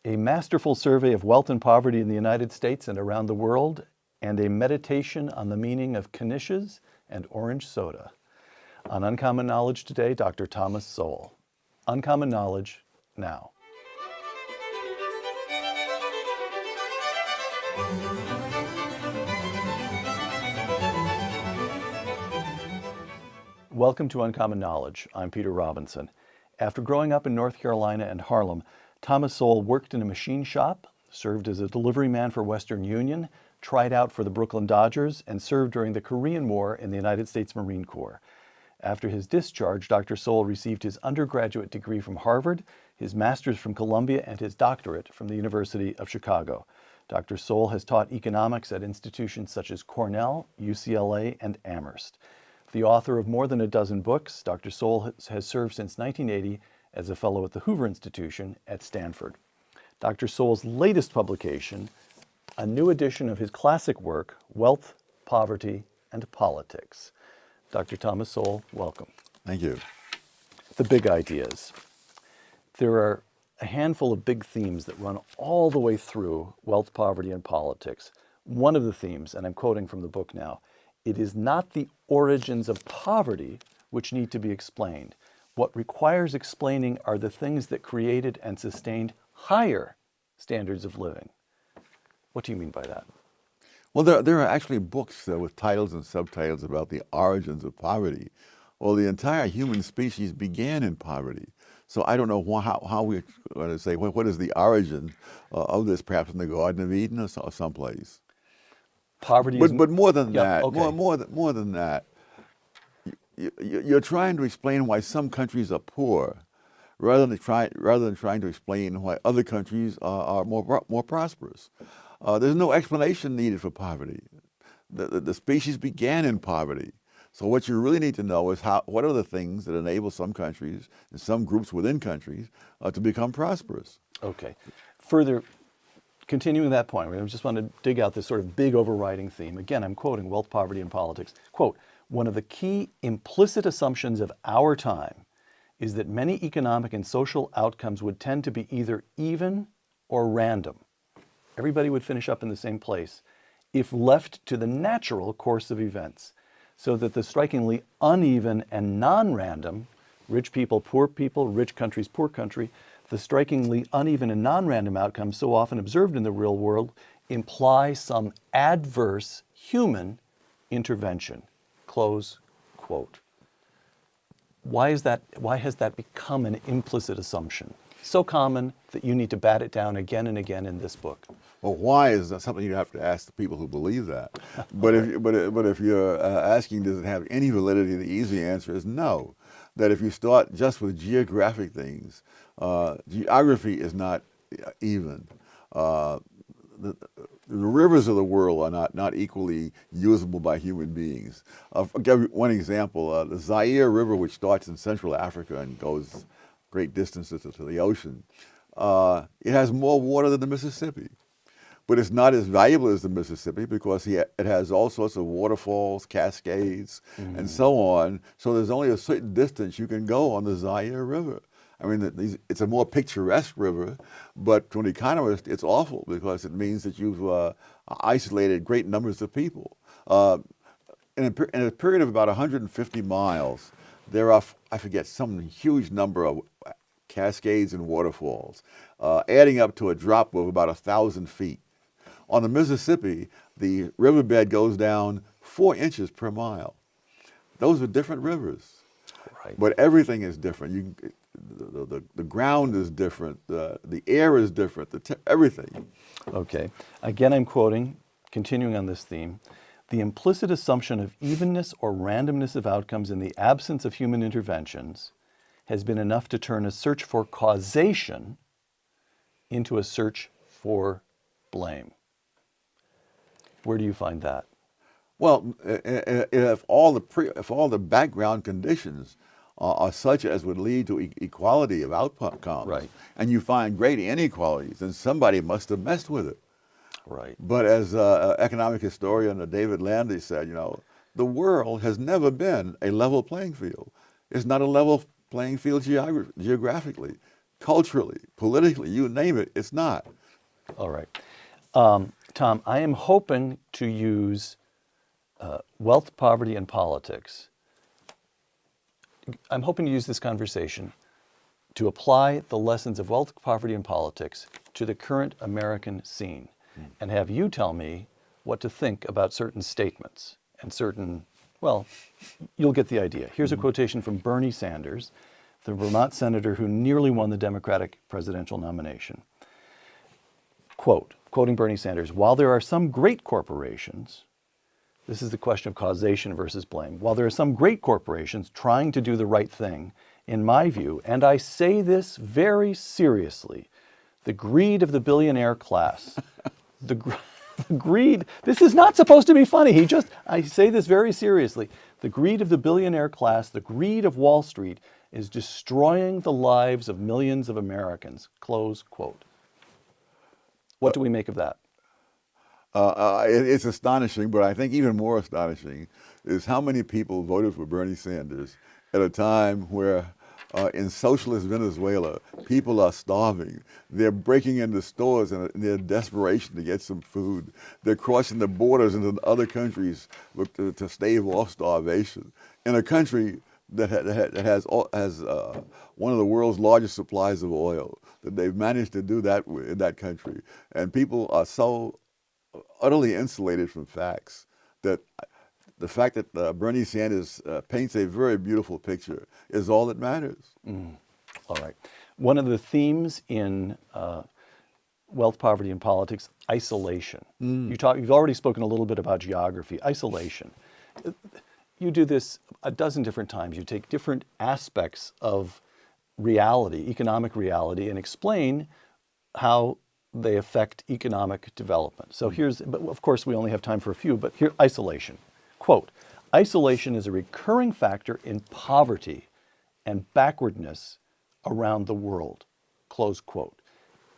A masterful survey of wealth and poverty in the United States and around the world, and a meditation on the meaning of knishes and orange soda. On Uncommon Knowledge today, Dr. Thomas Sowell. Uncommon Knowledge now. Welcome to Uncommon Knowledge. I'm Peter Robinson. After growing up in North Carolina and Harlem, Thomas Sowell worked in a machine shop, served as a delivery man for Western Union, tried out for the Brooklyn Dodgers, and served during the Korean War in the United States Marine Corps. After his discharge, Dr. Sowell received his undergraduate degree from Harvard, his master's from Columbia, and his doctorate from the University of Chicago. Dr. Sowell has taught economics at institutions such as Cornell, UCLA, and Amherst. The author of more than a dozen books, Dr. Sowell has served since 1980 as a fellow at the Hoover Institution at Stanford. Dr. Sowell's latest publication, a new edition of his classic work, Wealth, Poverty, and Politics. Dr. Thomas Sowell, welcome. Thank you. The big ideas. There are a handful of big themes that run all the way through Wealth, Poverty, and Politics. One of the themes, and I'm quoting from the book now, it is not the origins of poverty which need to be explained. What requires explaining are the things that created and sustained higher standards of living. What do you mean by that? Well, there are actually books with titles and subtitles about the origins of poverty. Well, the entire human species began in poverty. So I don't know how we're going to say, what is the origin of this, perhaps in the Garden of Eden or someplace. Poverty but more than that, okay. more than that, you're trying to explain why some countries are poor, rather than trying to explain why other countries are more prosperous. There's no explanation needed for poverty. The species began in poverty. So what you really need to know is what are the things that enable some countries and some groups within countries to become prosperous. Okay. Further, continuing that point, I just want to dig out this sort of big overriding theme. Again, I'm quoting Wealth, Poverty, and Politics. Quote, one of the key implicit assumptions of our time is that many economic and social outcomes would tend to be either even or random. Everybody would finish up in the same place if left to the natural course of events, so that the strikingly uneven and non-random, rich people, rich countries, poor country, the strikingly uneven and non-random outcomes so often observed in the real world imply some adverse human intervention. Close quote. Why has that become an implicit assumption? So common that you need to bat it down again and again in this book. Well, why is that something you have to ask the people who believe that? But if you're asking, does it have any validity, the easy answer is no. That if you start just with geographic things, geography is not even. The rivers of the world are not equally usable by human beings. I'll give you one example. The Zaire River, which starts in Central Africa and goes great distances to the ocean, it has more water than the Mississippi. But it's not as valuable as the Mississippi because it has all sorts of waterfalls, cascades, and so on. So there's only a certain distance you can go on the Zaire River. I mean, it's a more picturesque river, but to an economist, it's awful because it means that you've isolated great numbers of people. In a period of about 150 miles, there are, I forget, some huge number of cascades and waterfalls, adding up to a drop of about 1,000 feet. On the Mississippi, the riverbed goes down 4 inches per mile. Those are different rivers, Right. but everything is different. The ground is different, the air is different, everything. Okay. Again, I'm quoting, continuing on this theme, the implicit assumption of evenness or randomness of outcomes in the absence of human interventions has been enough to turn a search for causation into a search for blame. Where do you find that? Well, if all the background conditions are such as would lead to equality of outcomes, Right. and you find great inequalities, then somebody must have messed with it. Right. But as economic historian David Landy said, the world has never been a level playing field. It's not a level playing field geographically. culturally, politically, you name it, it's not. All right. Tom, I am hoping to use wealth, poverty, and politics. I'm hoping to use this conversation to apply the lessons of wealth, poverty, and politics to the current American scene and have you tell me what to think about certain statements and certain, well, you'll get the idea. Here's a quotation from Bernie Sanders, the Vermont senator who nearly won the Democratic presidential nomination. Quote, quoting Bernie Sanders, while there are some great corporations, this is the question of causation versus blame. While there are some great corporations trying to do the right thing, in my view, and I say this very seriously, the greed of the billionaire class, the greed, this is not supposed to be funny. I say this very seriously. The greed of the billionaire class, the greed of Wall Street is destroying the lives of millions of Americans. Close quote. What do we make of that? It's astonishing, but I think even more astonishing is how many people voted for Bernie Sanders at a time where in socialist Venezuela, people are starving. They're breaking into stores in their desperation to get some food. They're crossing the borders into other countries to stave off starvation. In a country that has one of the world's largest supplies of oil, that they've managed to do that in that country. And people are so utterly insulated from facts that the fact that Bernie Sanders paints a very beautiful picture is all that matters. All right. One of the themes in wealth, poverty, and politics, isolation. You've already spoken a little bit about geography, isolation. You do this a dozen different times. You take different aspects of reality, economic reality, and explain how they affect economic development. So but of course we only have time for a few, but here, isolation. Quote, isolation is a recurring factor in poverty and backwardness around the world, close quote.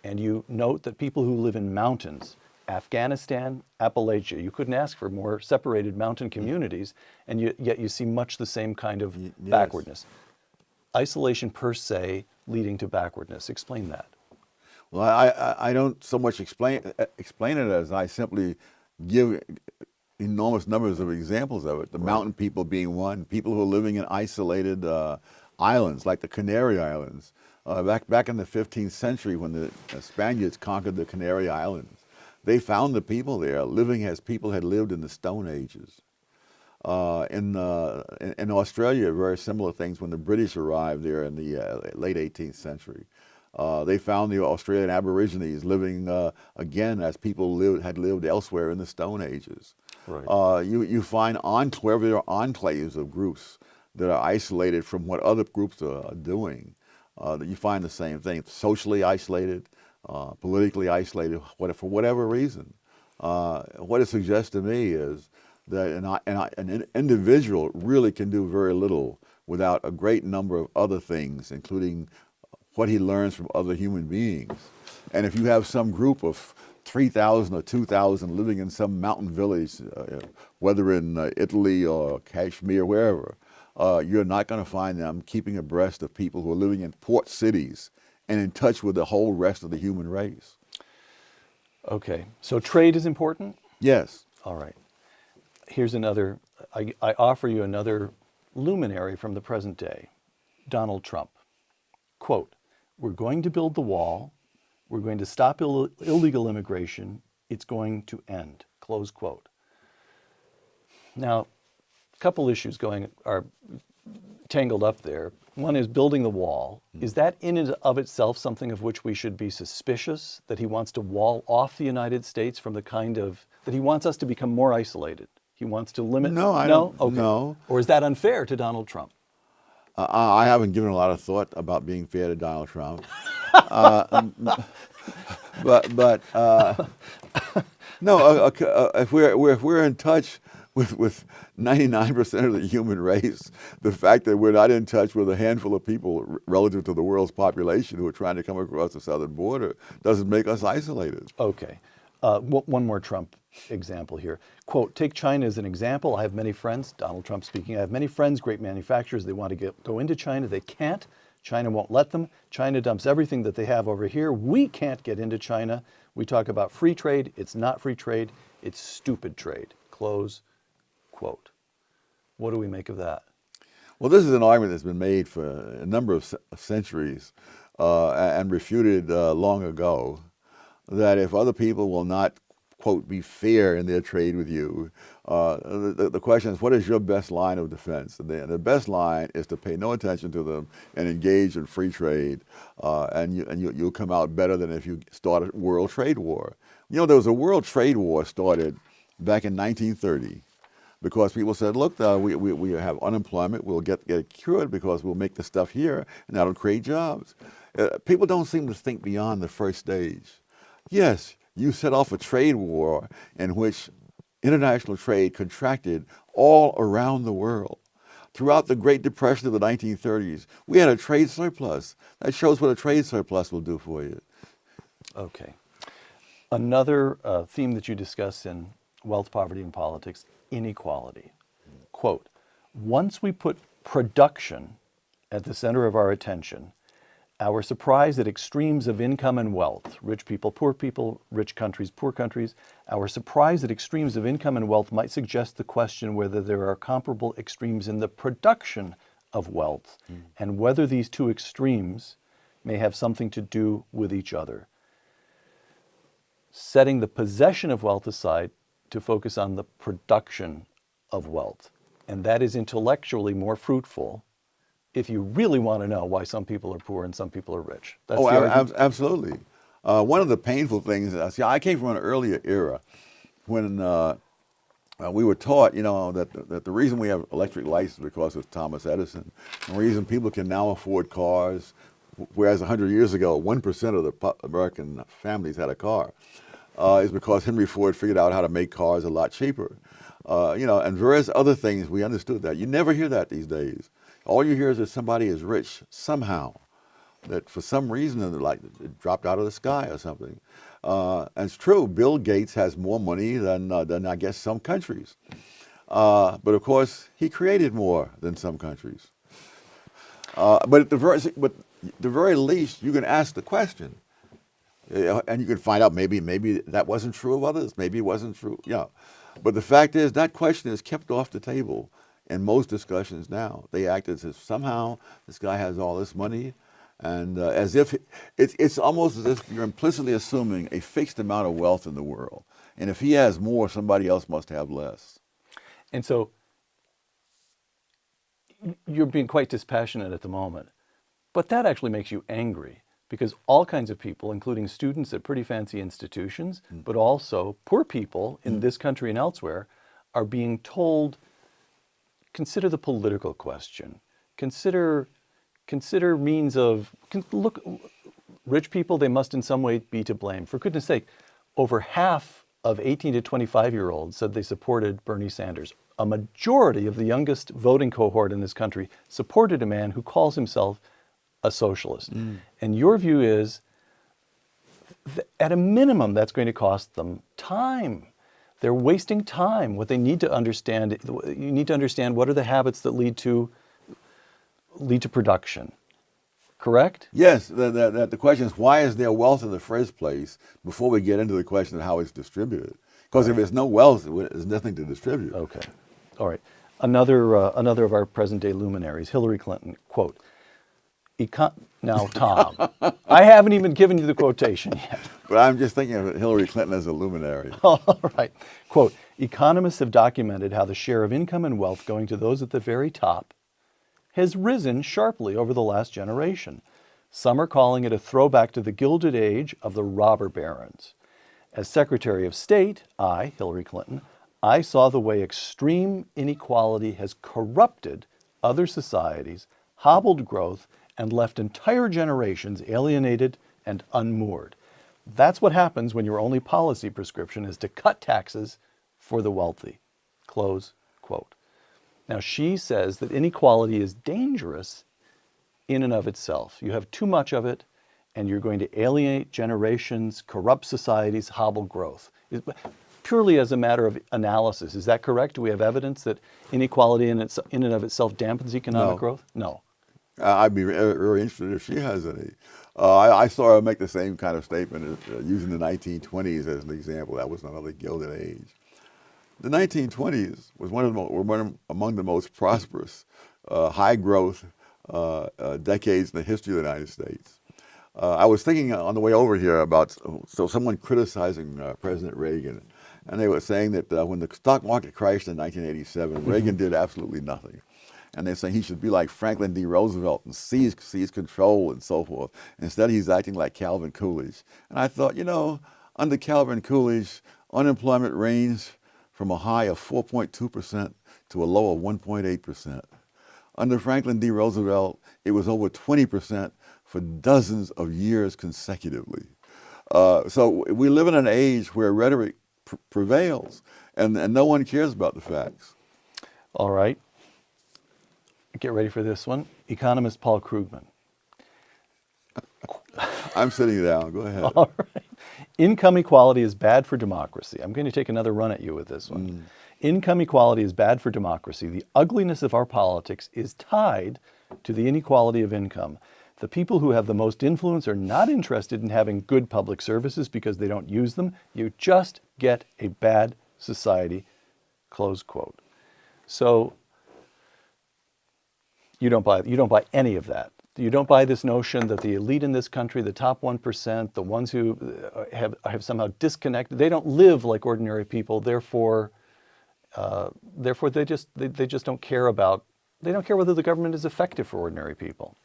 And you note that people who live in mountains, Afghanistan, Appalachia, you couldn't ask for more separated mountain communities, and yet you see much the same kind of backwardness. Isolation per se leading to backwardness. Explain that. Well, I don't so much explain it as I simply give enormous numbers of examples of it. The mountain people being one, people who are living in isolated islands like the Canary Islands. Back in the 15th century when the Spaniards conquered the Canary Islands, they found the people there living as people had lived in the Stone Ages. In Australia, very similar things when the British arrived there in the late 18th century. They found the Australian Aborigines living again as people had lived elsewhere in the Stone Ages. Right. You find wherever there are enclaves of groups that are isolated from what other groups are doing, that you find the same thing, socially isolated, politically isolated, for whatever reason. What it suggests to me is that an individual really can do very little without a great number of other things, including what he learns from other human beings. And if you have some group of 3,000 or 2,000 living in some mountain village, whether in Italy or Kashmir, wherever, you're not going to find them keeping abreast of people who are living in port cities and in touch with the whole rest of the human race. Okay, so trade is important? Yes. All right. Here's another, I offer you another luminary from the present day, Donald Trump. Quote, we're going to build the wall, we're going to stop illegal immigration, it's going to end, close quote. Now, a couple issues are tangled up there. One is building the wall. Is that in and of itself something of which we should be suspicious, that he wants to wall off the United States from the kind of, that he wants us to become more isolated? He wants to limit? No, I don't. Okay. No. Or is that unfair to Donald Trump? I haven't given a lot of thought about being fair to Donald Trump. No, if we're in touch with 99% of the human race, the fact that we're not in touch with a handful of people relative to the world's population who are trying to come across the southern border doesn't make us isolated. Okay. One more Trump example here. Quote, take China as an example. I have many friends, Donald Trump speaking, I have many friends, great manufacturers. They want to go into China. They can't. China won't let them. China dumps everything that they have over here. We can't get into China. We talk about free trade. It's not free trade. It's stupid trade. Close quote. What do we make of that? Well, this is an argument that's been made for a number of centuries and refuted long ago, that if other people will not, quote, be fair in their trade with you, the question is, what is your best line of defense? And the best line is to pay no attention to them and engage in free trade, and you'll come out better than if you start a world trade war. You know, there was a world trade war started back in 1930 because people said, look, we have unemployment, we'll get it cured because we'll make the stuff here and that'll create jobs. People don't seem to think beyond the first stage. Yes, you set off a trade war in which international trade contracted all around the world. Throughout the Great Depression of the 1930s, we had a trade surplus. That shows what a trade surplus will do for you. Okay. Another theme that you discuss in Wealth, Poverty, and Politics, inequality. Quote, once we put production at the center of our attention, our surprise at extremes of income and wealth, rich people, rich countries, poor countries, our surprise at extremes of income and wealth might suggest the question whether there are comparable extremes in the production of wealth and whether these two extremes may have something to do with each other. Setting the possession of wealth aside to focus on the production of wealth. And that is intellectually more fruitful if you really want to know why some people are poor and some people are rich. That's the argument. Absolutely. One of the painful things, I came from an earlier era when we were taught, that the reason we have electric lights is because of Thomas Edison. The reason people can now afford cars, whereas 100 years ago, 1% of the American families had a car, is because Henry Ford figured out how to make cars a lot cheaper. And various other things, we understood that. You never hear that these days. All you hear is that somebody is rich somehow, that for some reason, like it dropped out of the sky or something. And it's true, Bill Gates has more money than I guess some countries. But of course, he created more than some countries. But at the very least, you can ask the question. And you can find out maybe that wasn't true of others, maybe it wasn't true. Yeah. But the fact is, that question is kept off the table in most discussions now. They act as if somehow this guy has all this money, and as if it's almost as if you're implicitly assuming a fixed amount of wealth in the world. And if he has more, somebody else must have less. And so you're being quite dispassionate at the moment, but that actually makes you angry because all kinds of people, including students at pretty fancy institutions, but also poor people in this country and elsewhere, are being told, consider the political question. Consider means of, look, rich people, they must in some way be to blame. For goodness sake, over half of 18 to 25-year-olds said they supported Bernie Sanders. A majority of the youngest voting cohort in this country supported a man who calls himself a socialist. And your view is, at a minimum, that's going to cost them time. They're wasting time. What they need to understand, you need to understand what are the habits that lead to production. Correct? Yes. The question is, why is there wealth in the first place before we get into the question of how it's distributed? Because if there's no wealth, there's nothing to distribute. Okay. All right. Another of our present-day luminaries, Hillary Clinton, quote, now, Tom, I haven't even given you the quotation yet. But I'm just thinking of Hillary Clinton as a luminary. All right. Quote, economists have documented how the share of income and wealth going to those at the very top has risen sharply over the last generation. Some are calling it a throwback to the Gilded Age of the robber barons. As Secretary of State, Hillary Clinton, I saw the way extreme inequality has corrupted other societies, hobbled growth, and left entire generations alienated and unmoored. That's what happens when your only policy prescription is to cut taxes for the wealthy. Close quote. Now, she says that inequality is dangerous in and of itself. You have too much of it, and you're going to alienate generations, corrupt societies, hobble growth. Purely as a matter of analysis, is that correct? Do we have evidence that inequality in and of itself dampens economic growth? No. I'd be very interested if she has any. I saw her make the same kind of statement using the 1920s as an example. That was another gilded age. The 1920s was among the most prosperous, high growth decades in the history of the United States. I was thinking on the way over here about someone criticizing President Reagan, and they were saying that when the stock market crashed in 1987, Reagan did absolutely nothing. And they're saying he should be like Franklin D. Roosevelt and seize control and so forth. Instead, he's acting like Calvin Coolidge. And I thought, under Calvin Coolidge, unemployment ranged from a high of 4.2% to a low of 1.8%. Under Franklin D. Roosevelt, it was over 20% for dozens of years consecutively. So we live in an age where rhetoric prevails, and no one cares about the facts. All right. Get ready for this one. Economist Paul Krugman. I'm sitting down. Go ahead. All right. Income equality is bad for democracy. I'm going to take another run at you with this one. Income equality is bad for democracy. The ugliness of our politics is tied to the inequality of income. The people who have the most influence are not interested in having good public services because they don't use them. You just get a bad society, close quote. So you don't buy any of that. You don't buy this notion that the elite in this country, the top 1%, the ones who have somehow disconnected, they don't live like ordinary people. Therefore they just don't care about. They don't care whether the government is effective for ordinary people.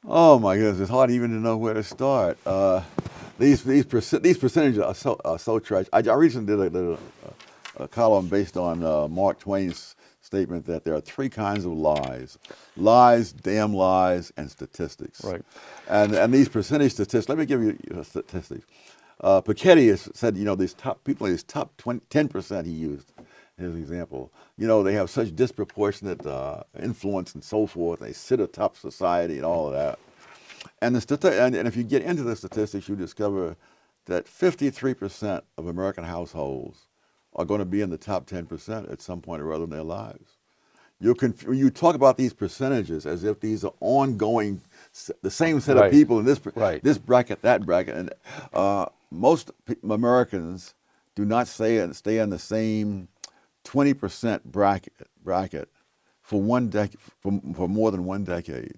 Oh my goodness, it's hard even to know where to start. These percentages are so trash. I recently did a column based on Mark Twain's statement that there are three kinds of lies: lies, damn lies, and statistics. Right. And these percentage statistics. Let me give you statistics. Piketty has said, these top people, these top 10%, he used his example. They have such disproportionate influence and so forth. They sit atop society and all of that. And and if you get into the statistics, you discover that 53% of American households are going to be in the top 10% at some point or other in their lives. You talk about these percentages as if these are ongoing, the same set of people in this bracket, that bracket. And most Americans do not stay in the same 20% bracket for for more than one decade,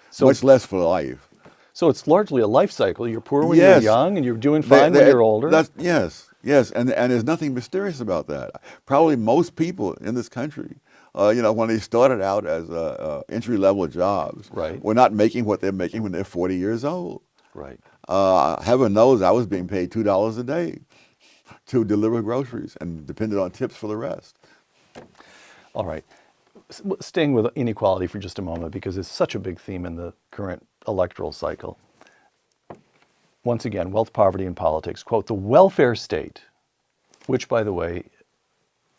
so much less for life. So it's largely a life cycle. You're poor when you're young, and you're doing fine when you're older. Yes, and there's nothing mysterious about that. Probably most people in this country, when they started out as entry-level jobs, were not making what they're making when they're 40 years old. Right. Heaven knows I was being paid $2 a day to deliver groceries and depended on tips for the rest. All right. Staying with inequality for just a moment, because it's such a big theme in the current electoral cycle. Once again, wealth, poverty, and politics. Quote, the welfare state, which, by the way,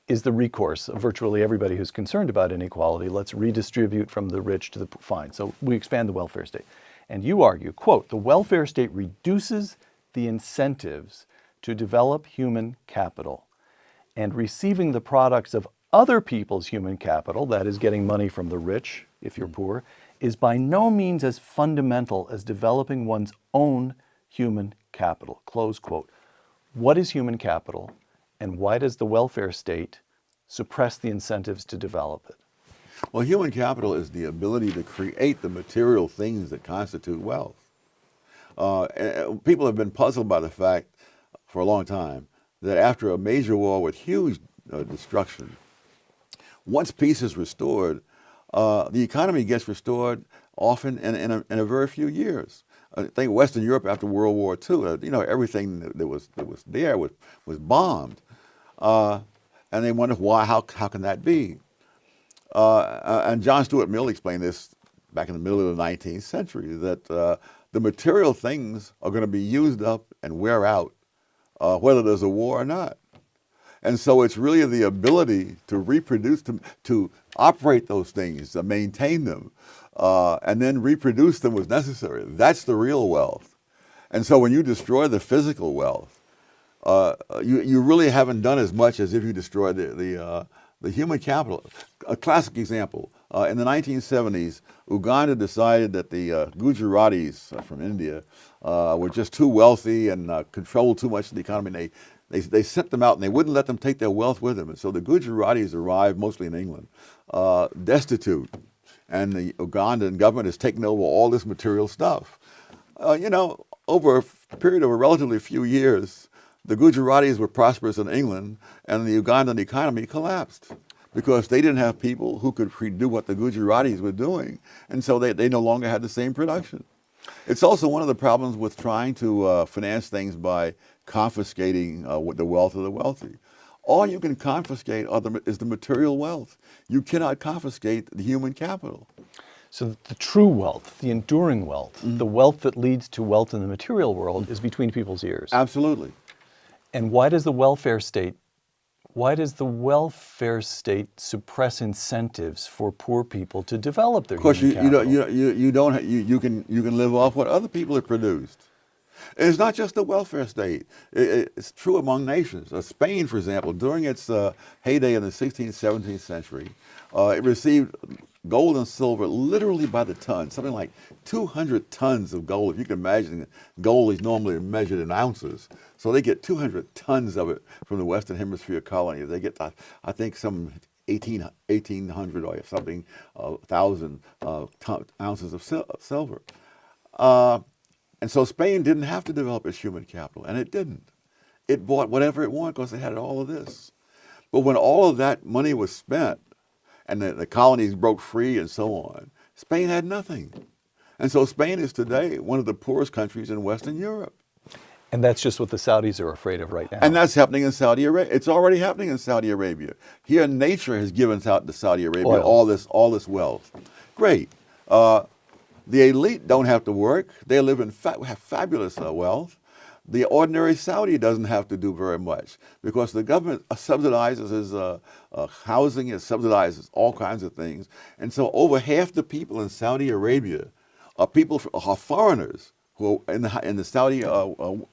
is the recourse of virtually everybody who's concerned about inequality. Let's redistribute from the rich to the fine. So we expand the welfare state. And you argue, quote, the welfare state reduces the incentives to develop human capital, and receiving the products of other people's human capital, that is getting money from the rich if you're poor, is by no means as fundamental as developing one's own human capital, close quote. What is human capital, and why does the welfare state suppress the incentives to develop it? Well, human capital is the ability to create the material things that constitute wealth. People have been puzzled by the fact for a long time that after a major war with huge destruction, once peace is restored, the economy gets restored often in a very few years. I think Western Europe after World War II, everything that was there was bombed, and they wonder why. How can that be? And John Stuart Mill explained this back in the middle of the 19th century, that the material things are going to be used up and wear out, whether there's a war or not. And so it's really the ability to reproduce, to operate those things, to maintain them, and then reproduce them was necessary. That's the real wealth. And so when you destroy the physical wealth, you really haven't done as much as if you destroy the the human capital. A classic example, in the 1970s, Uganda decided that the Gujaratis from India were just too wealthy and controlled too much of the economy. And they sent them out and they wouldn't let them take their wealth with them. And so the Gujaratis arrived mostly in England, destitute. And the Ugandan government has taken over all this material stuff. You know, over a period of a relatively few years, the Gujaratis were prosperous in England and the Ugandan economy collapsed because they didn't have people who could do what the Gujaratis were doing. And so they no longer had the same production. It's also one of the problems with trying to finance things by confiscating the wealth of the wealthy. All you can confiscate is the material wealth. You cannot confiscate the human capital. So the true wealth, the enduring wealth, the wealth that leads to wealth in the material world is between people's ears. Absolutely. And why does the welfare state suppress incentives for poor people to develop their human capital? Of course, you can live off what other people have produced. And it's not just the welfare state. It's true among nations. Spain, for example, during its heyday in the 16th, 17th century, it received gold and silver literally by the ton, something like 200 tons of gold. If you can imagine, gold is normally measured in ounces. So they get 200 tons of it from the Western Hemisphere colonies. They get, I think, some 1,800 or something, 1,000 ounces of silver. And so Spain didn't have to develop its human capital, and it didn't. It bought whatever it wanted because it had all of this. But when all of that money was spent and the colonies broke free and so on, Spain had nothing. And so Spain is today one of the poorest countries in Western Europe. And that's just what the Saudis are afraid of right now. And that's happening in Saudi Arabia. It's already happening in Saudi Arabia. Here, nature has given out to Saudi Arabia all this wealth. Great. The elite don't have to work. They live in have fabulous wealth. The ordinary Saudi doesn't have to do very much because the government subsidizes his housing, it subsidizes all kinds of things. And so over half the people in Saudi Arabia are foreigners who are in the Saudi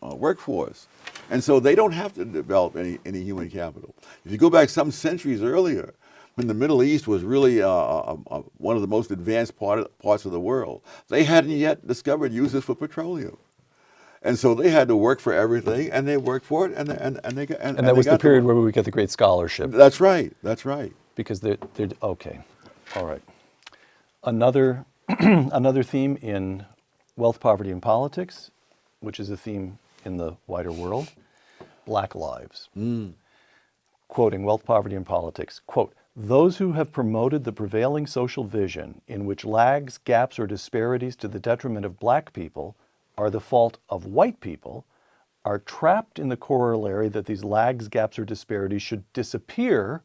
workforce. And so they don't have to develop any human capital. If you go back some centuries earlier, when the Middle East was really one of the most advanced parts of the world, they hadn't yet discovered uses for petroleum. And so they had to work for everything, and they worked for it, and that was the period where we get the Great Scholarship. That's right. That's right. Because they're okay, all right. Another another theme in wealth, poverty, and politics, which is a theme in the wider world, Black lives. Quoting Wealth, Poverty, and Politics, quote, "Those who have promoted the prevailing social vision in which lags, gaps, or disparities to the detriment of black people are the fault of white people are trapped in the corollary that these lags, gaps, or disparities should disappear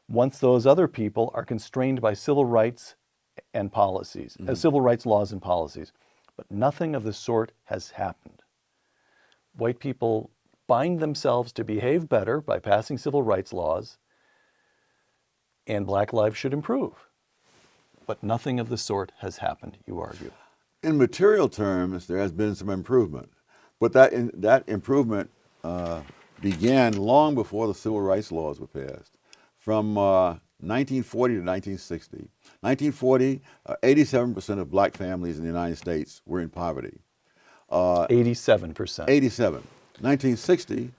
once those other people are constrained by civil rights and policies, civil rights laws and policies. But nothing of the sort has happened. White people bind themselves to behave better by passing civil rights laws, and black lives should improve. But nothing of the sort has happened, you argue." In material terms, there has been some improvement, but that improvement began long before the civil rights laws were passed. From 1940 to 1960. 1940, 87% of black families in the United States were in poverty. 87%. 87. 1960,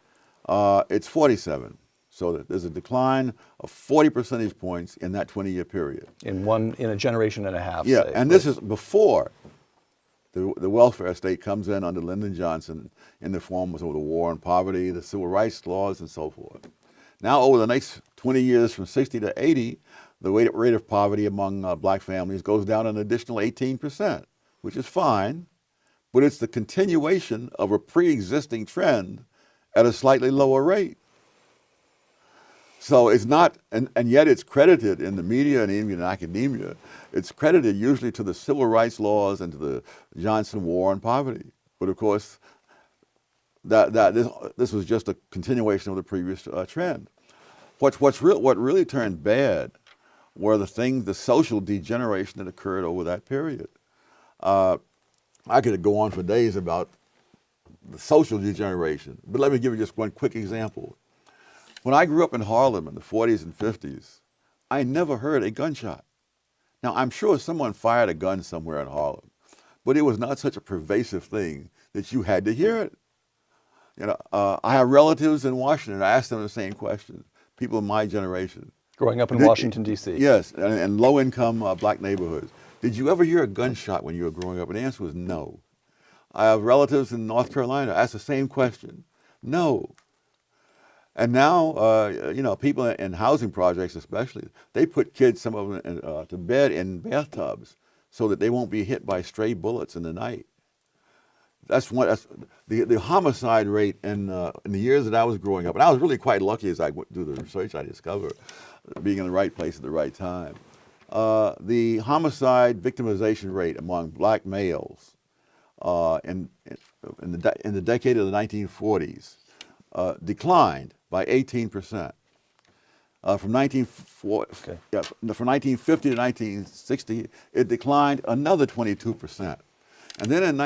it's 47. So there's a decline of 40 percentage points in that 20-year period. In a generation and a half. Yeah, say, and this is before the welfare state comes in under Lyndon Johnson in the form of the war on poverty, the civil rights laws, and so forth. Now, over the next 20 years, from 60 to 80, the rate of poverty among black families goes down an additional 18%, which is fine, but it's the continuation of a pre-existing trend at a slightly lower rate. So it's not, and yet it's credited in the media and even in academia, it's credited usually to the civil rights laws and to the Johnson war on poverty. But of course, this was just a continuation of the previous trend. What really turned bad were the social degeneration that occurred over that period. I could go on for days about the social degeneration, but let me give you just one quick example. When I grew up in Harlem in the 40s and 50s, I never heard a gunshot. Now, I'm sure someone fired a gun somewhere in Harlem, but it was not such a pervasive thing that you had to hear it. I have relatives in Washington. I asked them the same question. People in my generation. Growing up in Washington, D.C. Yes, and low-income black neighborhoods. Did you ever hear a gunshot when you were growing up? And the answer was no. I have relatives in North Carolina. I asked the same question. No. And now, people in housing projects especially, they put kids, some of them, to bed in bathtubs so that they won't be hit by stray bullets in the night. That's the homicide rate in the years that I was growing up. And I was really quite lucky as I went through the research I discovered, being in the right place at the right time. The homicide victimization rate among black males in the decade of the 1940s declined by 18%. From 1950 to 1960, it declined another 22%. And then in the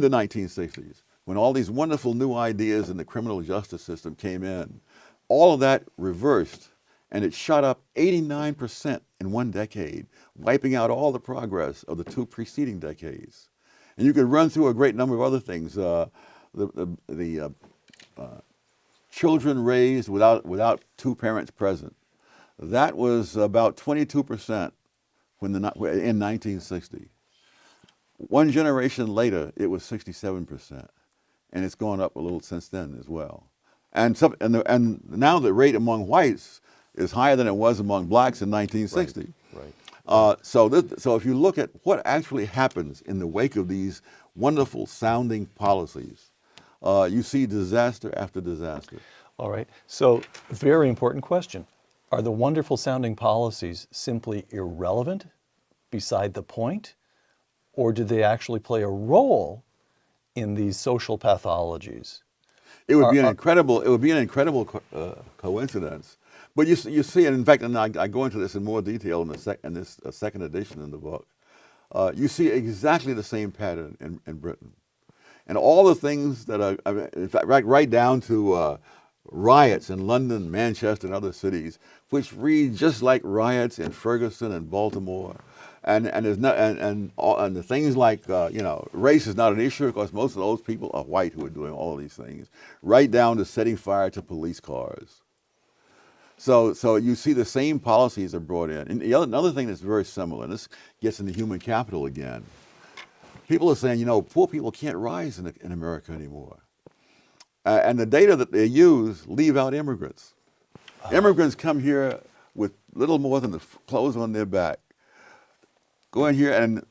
1960s, when all these wonderful new ideas in the criminal justice system came in, all of that reversed, and it shot up 89% in one decade, wiping out all the progress of the two preceding decades. And you could run through a great number of other things. The children raised without two parents present, that was about 22% in 1960. One generation later, it was 67%, and it's gone up a little since then as well. And now the rate among whites is higher than it was among blacks in 1960. Right. So if you look at what actually happens in the wake of these wonderful sounding policies, you see disaster after disaster. All right. So, very important question. Are the wonderful sounding policies simply irrelevant, beside the point, or do they actually play a role in these social pathologies? It would be an incredible coincidence. But you see, and in fact, and I go into this in more detail in this second edition in the book. You see exactly the same pattern in Britain, and all the things that are, in fact, right down to riots in London, Manchester, and other cities, which read just like riots in Ferguson and Baltimore. And the things like race is not an issue because most of those people are white who are doing all of these things, right down to setting fire to police cars. So you see the same policies are brought in. And another thing that's very similar, and this gets into human capital again. People are saying, poor people can't rise in America anymore. And the data that they use leave out immigrants. Immigrants come here with little more than the clothes on their back. Go in here, and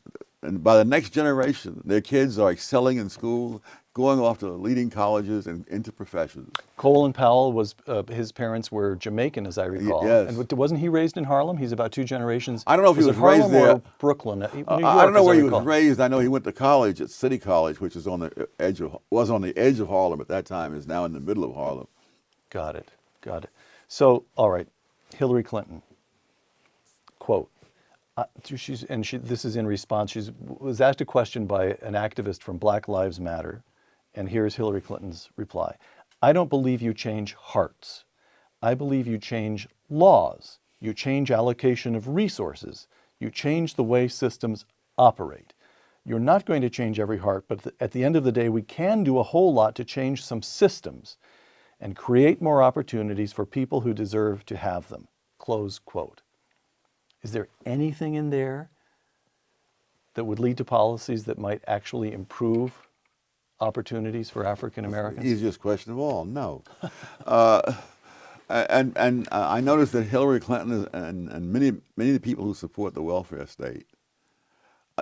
by the next generation, their kids are excelling in school, going off to leading colleges and into professions. Colin Powell his parents were Jamaican, as I recall. Yes. And wasn't he raised in Harlem? He's about two generations. I don't know if he was Harlem raised there. Or Brooklyn. New York, I don't know where he was recall. raised. I know he went to college at City College, which is on the edge of Harlem at that time. Is now in the middle of Harlem. Got it. So, all right, Hillary Clinton. Quote. This is in response. She was asked a question by an activist from Black Lives Matter, and here's Hillary Clinton's reply. I don't believe you change hearts. I believe you change laws. You change allocation of resources. You change the way systems operate. You're not going to change every heart, but at the end of the day, we can do a whole lot to change some systems and create more opportunities for people who deserve to have them. Close quote. Is there anything in there that would lead to policies that might actually improve opportunities for African Americans? Easiest question of all, no. And I noticed that Hillary Clinton and many of the people who support the welfare state,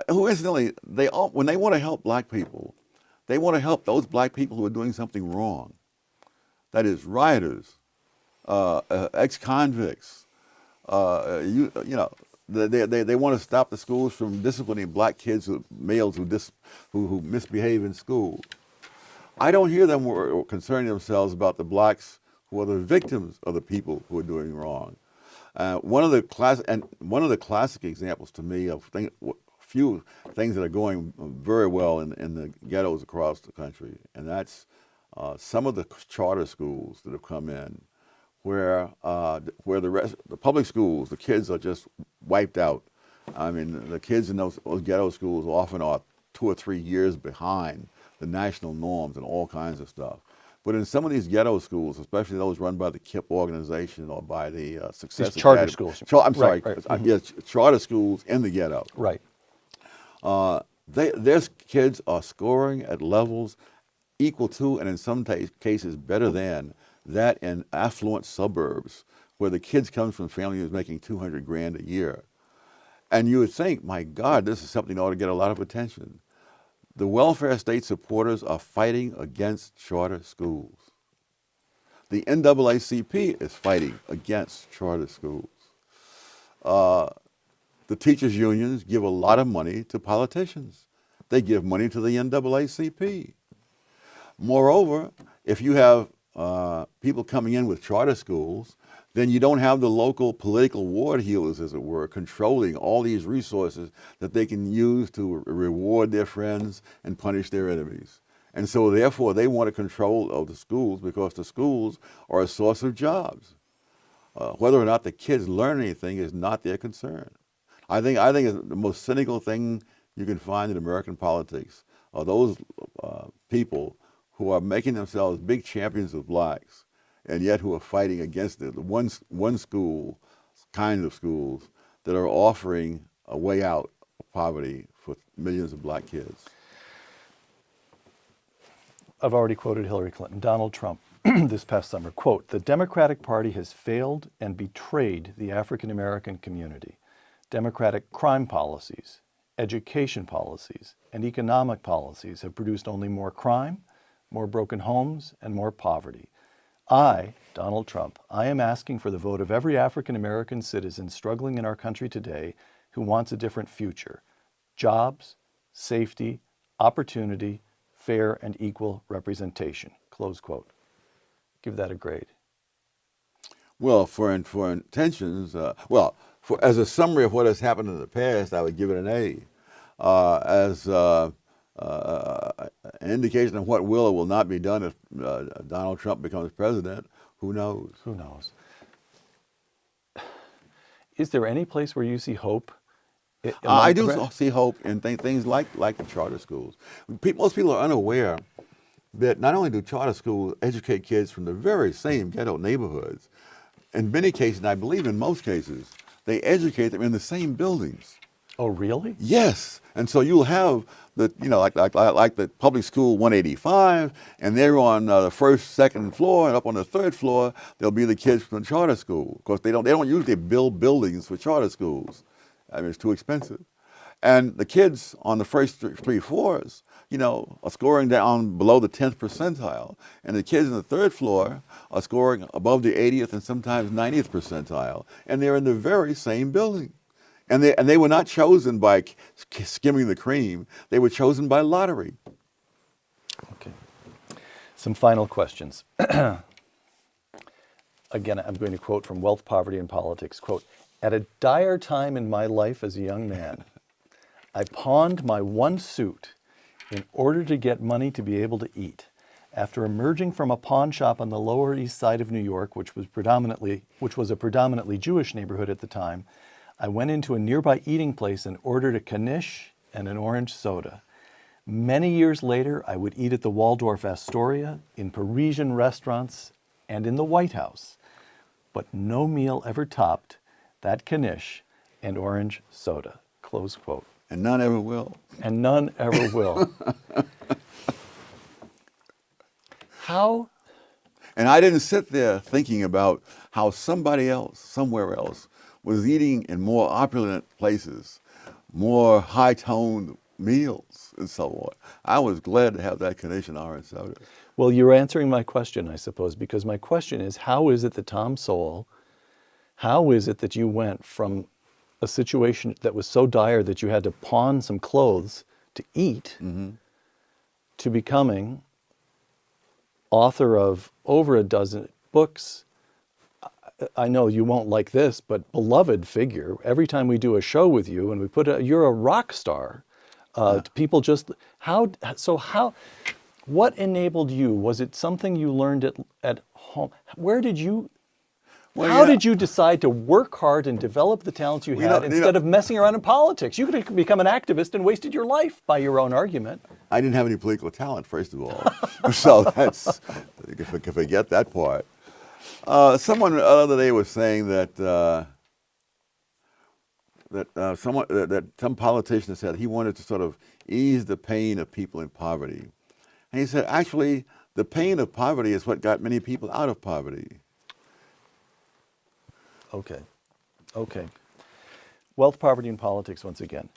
who incidentally, when they want to help black people, they want to help those black people who are doing something wrong. That is, rioters, ex-convicts. They want to stop the schools from disciplining black kids, males who misbehave in school. I don't hear them concerning themselves about the blacks who are the victims of the people who are doing wrong. One of the classic examples to me of few things that are going very well in the ghettos across the country, and that's some of the charter schools that have come in, where the public schools, the kids are just wiped out. I mean, the kids in those ghetto schools often are 2 or 3 years behind the national norms and all kinds of stuff. But in some of these ghetto schools, especially those run by the KIPP organization or by the Success These charter Academy, schools. I'm sorry, Right. yes, charter schools in the ghetto. Right. Their kids are scoring at levels equal to, and in some cases better than, that in affluent suburbs where the kids come from families making 200 grand a year. And you would think, my God, this is something that ought to get a lot of attention. The welfare state supporters are fighting against charter schools. The NAACP is fighting against charter schools. The teachers' unions give a lot of money to politicians. They give money to the NAACP. Moreover, if you have people coming in with charter schools, then you don't have the local political ward heelers, as it were, controlling all these resources that they can use to reward their friends and punish their enemies. And so therefore they want control of the schools because the schools are a source of jobs. Whether or not the kids learn anything is not their concern. I think the most cynical thing you can find in American politics are those people who are making themselves big champions of blacks, and yet who are fighting against it. The one school, kind of schools, that are offering a way out of poverty for millions of black kids. I've already quoted Hillary Clinton. Donald Trump this past summer, quote, "The Democratic Party has failed and betrayed the African American community. Democratic crime policies, education policies, and economic policies have produced only more crime, more broken homes, and more poverty. I, Donald Trump, I am asking for the vote of every African American citizen struggling in our country today who wants a different future. Jobs, safety, opportunity, fair and equal representation." Close quote. Give that a grade. Well, for intentions, as a summary of what has happened in the past, I would give it an A. As an indication of what will or will not be done if Donald Trump becomes president, who knows? Who knows? Is there any place where you see hope? I do see hope in things like the charter schools. Most people are unaware that not only do charter schools educate kids from the very same ghetto neighborhoods, in many cases, and I believe in most cases, they educate them in the same buildings. Oh, really? Yes, and so you'll have like the public school 185, and they're on the first, second floor, and up on the third floor there'll be the kids from the charter school. Of course, they don't usually build buildings for charter schools. I mean, it's too expensive. And the kids on the first three floors, are scoring down below the 10th percentile, and the kids in the third floor are scoring above the 80th and sometimes 90th percentile, and they're in the very same building. And they were not chosen by skimming the cream. They were chosen by lottery. Okay. Some final questions. Again, I'm going to quote from Wealth, Poverty, and Politics. Quote, "At a dire time in my life as a young man, I pawned my one suit in order to get money to be able to eat. After emerging from a pawn shop on the Lower East Side of New York, which was a predominantly Jewish neighborhood at the time, I went into a nearby eating place and ordered a knish and an orange soda. Many years later, I would eat at the Waldorf Astoria, in Parisian restaurants, and in the White House. But no meal ever topped that knish and orange soda." Close quote. And none ever will. And none ever will. How? And I didn't sit there thinking about how somebody else, somewhere else, was eating in more opulent places, more high-toned meals, and so on. I was glad to have that knish and orange soda. Well, you're answering my question, I suppose, because my question is, how is it that Tom Sowell, how is it that you went from a situation that was so dire that you had to pawn some clothes to eat to becoming author of over a dozen books? I know you won't like this, but beloved figure. Every time we do a show with you and you're a rock star. People just, What enabled you? Was it something you learned at home? Where did you, how did you decide to work hard and develop the talents you had instead of messing around in politics? You could have become an activist and wasted your life by your own argument. I didn't have any political talent, first of all. So that's, if I forget that part. Someone the other day was saying that some politician said he wanted to sort of ease the pain of people in poverty. And he said, actually, the pain of poverty is what got many people out of poverty. Okay. Okay. Wealth, poverty, and politics once again.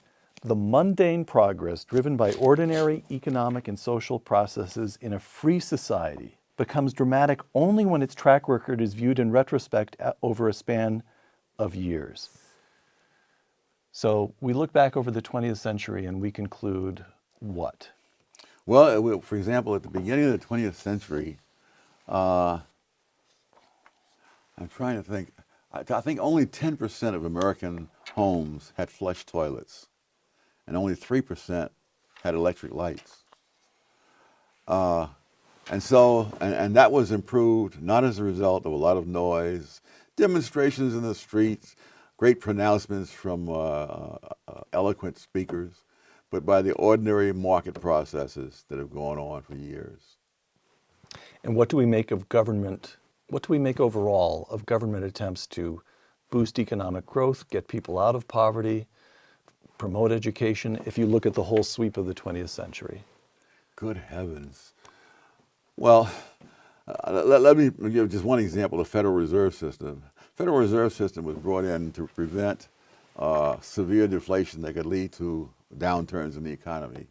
The mundane progress driven by ordinary economic and social processes in a free society becomes dramatic only when its track record is viewed in retrospect over a span of years. So we look back over the 20th century and we conclude what? Well, for example, at the beginning of the 20th century, I'm trying to think, I think only 10% of American homes had flush toilets, and only 3% had electric lights. And that was improved not as a result of a lot of noise, demonstrations in the streets, great pronouncements from eloquent speakers, but by the ordinary market processes that have gone on for years. And what do we make of government? What do we make overall of government attempts to boost economic growth, get people out of poverty, promote education, if you look at the whole sweep of the 20th century? Good heavens. Well, let me give just one example, the Federal Reserve System. Federal Reserve System was brought in to prevent severe deflation that could lead to downturns in the economy.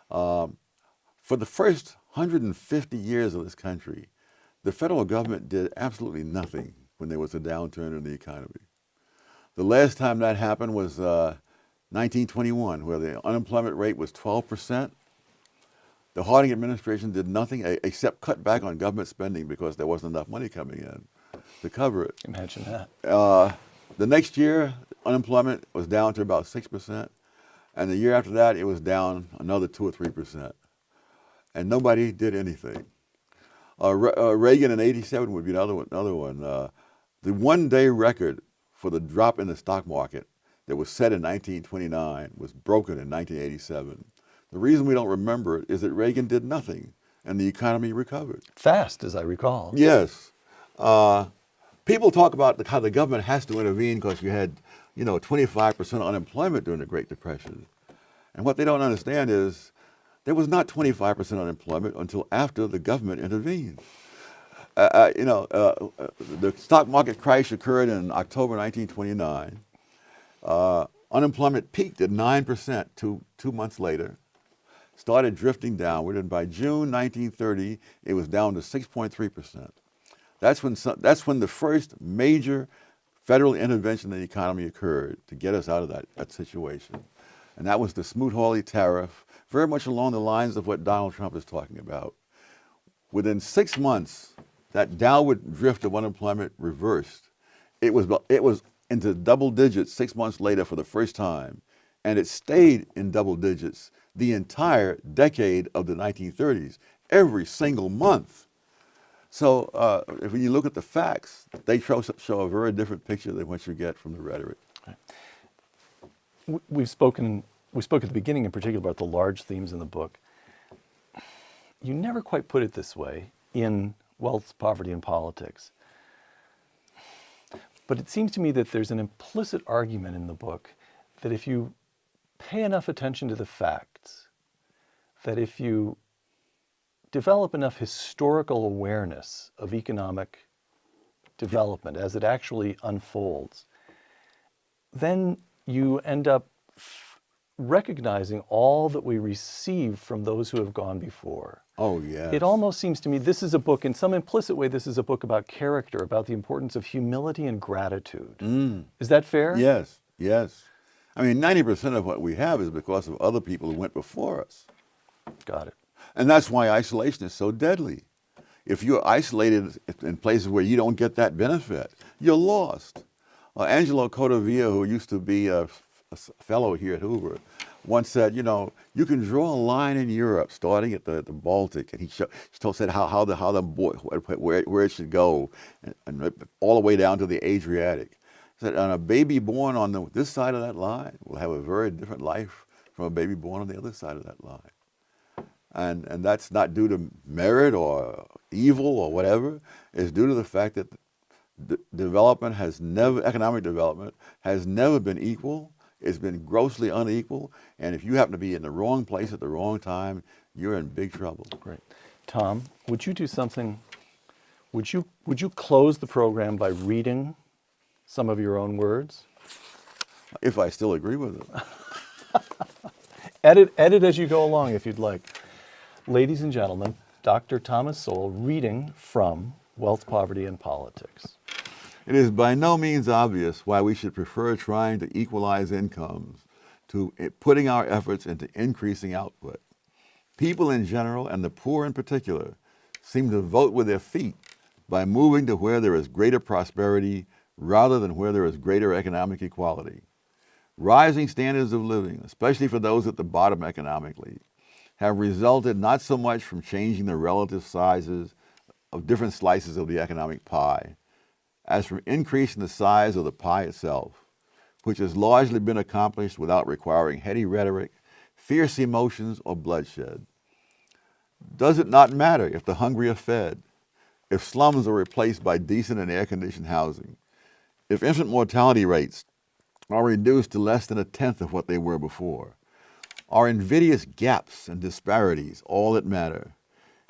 For the first 150 years of this country, the federal government did absolutely nothing when there was a downturn in the economy. The last time that happened was 1921, where the unemployment rate was 12%. The Harding administration did nothing except cut back on government spending because there wasn't enough money coming in to cover it. Imagine that. The next year, unemployment was down to about 6%, and the year after that, it was down another 2 or 3%, and nobody did anything. Reagan in '87 would be another one. The one-day record for the drop in the stock market that was set in 1929 was broken in 1987. The reason we don't remember it is that Reagan did nothing, and the economy recovered. Fast, as I recall. Yes. People talk about how the government has to intervene because you had, 25% unemployment during the Great Depression. And what they don't understand is there was not 25% unemployment until after the government intervened. The stock market crash occurred in October 1929. Unemployment peaked at 9% two months later, started drifting downward, and by June 1930, it was down to 6.3%. That's when the first major federal intervention in the economy occurred to get us out of that situation. And that was the Smoot-Hawley tariff, very much along the lines of what Donald Trump is talking about. Within 6 months, that downward drift of unemployment reversed. It was into double digits 6 months later for the first time, and it stayed in double digits the entire decade of the 1930s, every single month. So if you look at the facts, they show a very different picture than what you get from the rhetoric. We spoke at the beginning in particular about the large themes in the book. You never quite put it this way in Wealth, Poverty, and Politics. But it seems to me that there's an implicit argument in the book that if you pay enough attention to the facts, that if you develop enough historical awareness of economic development as it actually unfolds, then you end up recognizing all that we receive from those who have gone before. Oh, yes. It almost seems to me this is a book, in some implicit way, this is a book about character, about the importance of humility and gratitude. Is that fair? Yes, yes. I mean, 90% of what we have is because of other people who went before us. Got it. And that's why isolation is so deadly. If you're isolated in places where you don't get that benefit, you're lost. Angelo Codavia, who used to be a fellow here at Hoover, once said, you know, you can draw a line in Europe starting at the Baltic, and he said how where it should go, and all the way down to the Adriatic. He said, and a baby born on this side of that line will have a very different life from a baby born on the other side of that line. And that's not due to merit or evil or whatever. It's due to the fact that economic development has never been equal. It's been grossly unequal. And if you happen to be in the wrong place at the wrong time, you're in big trouble. Great. Tom, would you do something, would you close the program by reading some of your own words? If I still agree with it. Edit as you go along if you'd like. Ladies and gentlemen, Dr. Thomas Sowell reading from Wealth, Poverty, and Politics. It is by no means obvious why we should prefer trying to equalize incomes to putting our efforts into increasing output. People in general, and the poor in particular, seem to vote with their feet by moving to where there is greater prosperity rather than where there is greater economic equality. Rising standards of living, especially for those at the bottom economically, have resulted not so much from changing the relative sizes of different slices of the economic pie, as from increasing the size of the pie itself, which has largely been accomplished without requiring heady rhetoric, fierce emotions, or bloodshed. Does it not matter if the hungry are fed, if slums are replaced by decent and air-conditioned housing, if infant mortality rates are reduced to less than 1/10 of what they were before? Are invidious gaps and disparities all that matter?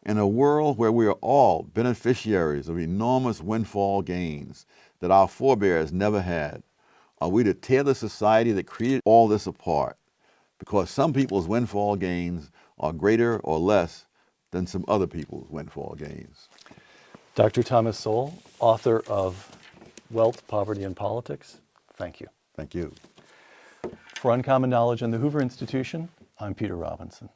In a world where we are all beneficiaries of enormous windfall gains that our forebears never had, are we to tear the society that created all this apart because some people's windfall gains are greater or less than some other people's windfall gains? Dr. Thomas Sowell, author of Wealth, Poverty, and Politics, thank you. Thank you. For Uncommon Knowledge and the Hoover Institution, I'm Peter Robinson.